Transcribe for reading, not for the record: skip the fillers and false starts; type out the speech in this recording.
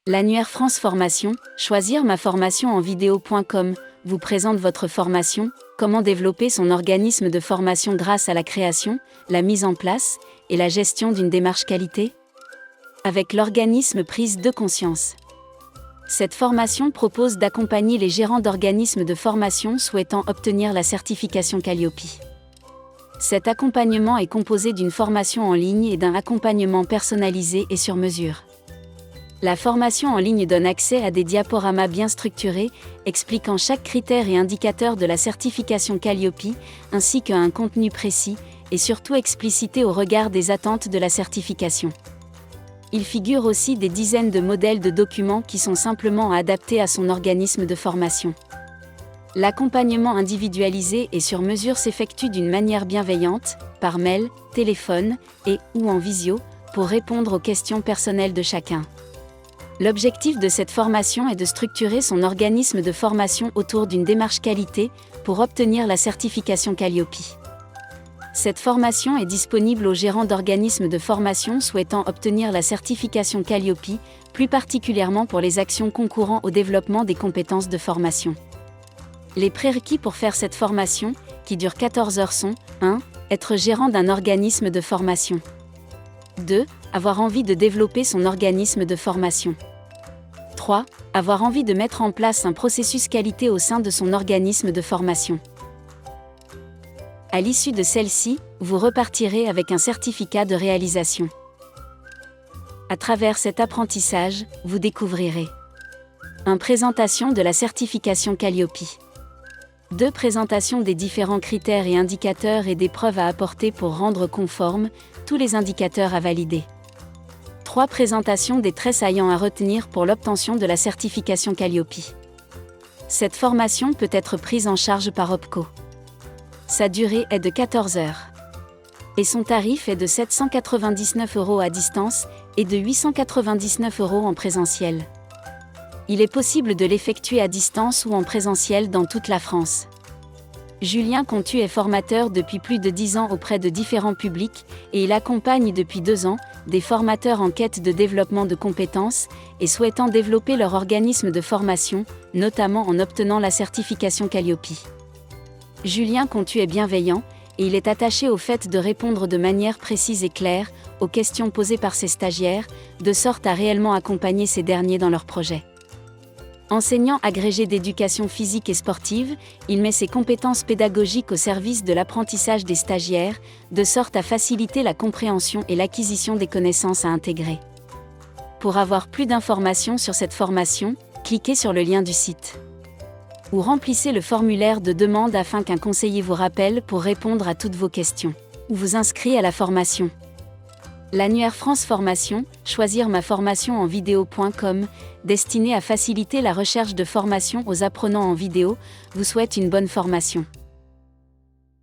L'annuaire France Formation, choisir ma formation en vidéo.com, vous présente votre formation, comment développer son organisme de formation grâce à la création, la mise en place et la gestion d'une démarche qualité. Avec l'organisme Prise de conscience. Cette formation propose d'accompagner les gérants d'organismes de formation souhaitant obtenir la certification Calliope. Cet accompagnement est composé d'une formation en ligne et d'un accompagnement personnalisé et sur mesure. La formation en ligne donne accès à des diaporamas bien structurés, expliquant chaque critère et indicateur de la certification Calliope, ainsi qu'à un contenu précis, et surtout explicité au regard des attentes de la certification. Il figure aussi des dizaines de modèles de documents qui sont simplement adaptés à son organisme de formation. L'accompagnement individualisé et sur mesure s'effectue d'une manière bienveillante, par mail, téléphone ou en visio, pour répondre aux questions personnelles de chacun. L'objectif de cette formation est de structurer son organisme de formation autour d'une démarche qualité pour obtenir la certification Calliope. Cette formation est disponible aux gérants d'organismes de formation souhaitant obtenir la certification Calliope, plus particulièrement pour les actions concourant au développement des compétences de formation. Les prérequis pour faire cette formation, qui dure 14 heures sont 1. Être gérant d'un organisme de formation. 2. Avoir envie de développer son organisme de formation. 3. Avoir envie de mettre en place un processus qualité au sein de son organisme de formation. À l'issue de celle-ci, vous repartirez avec un certificat de réalisation. À travers cet apprentissage, vous découvrirez 1. Présentation de la certification Calliope. 2. Présentation des différents critères et indicateurs et des preuves à apporter pour rendre conformes tous les indicateurs à valider. 3. Présentation des traits saillants à retenir pour l'obtention de la certification Calliope. Cette formation peut être prise en charge par OPCO. Sa durée est de 14 heures. Et son tarif est de 799 € à distance et de 899 € en présentiel. Il est possible de l'effectuer à distance ou en présentiel dans toute la France. Julien Contu est formateur depuis plus de 10 ans auprès de différents publics et il accompagne depuis 2 ans des formateurs en quête de développement de compétences et souhaitant développer leur organisme de formation, notamment en obtenant la certification Calliope. Julien Contu est bienveillant et il est attaché au fait de répondre de manière précise et claire aux questions posées par ses stagiaires, de sorte à réellement accompagner ces derniers dans leurs projets. Enseignant agrégé d'éducation physique et sportive, il met ses compétences pédagogiques au service de l'apprentissage des stagiaires, de sorte à faciliter la compréhension et l'acquisition des connaissances à intégrer. Pour avoir plus d'informations sur cette formation, cliquez sur le lien du site. Ou remplissez le formulaire de demande afin qu'un conseiller vous rappelle pour répondre à toutes vos questions. Ou vous inscrivez à la formation. L'annuaire France Formation, choisir ma formation en vidéo.com, destiné à faciliter la recherche de formation aux apprenants en vidéo, vous souhaite une bonne formation.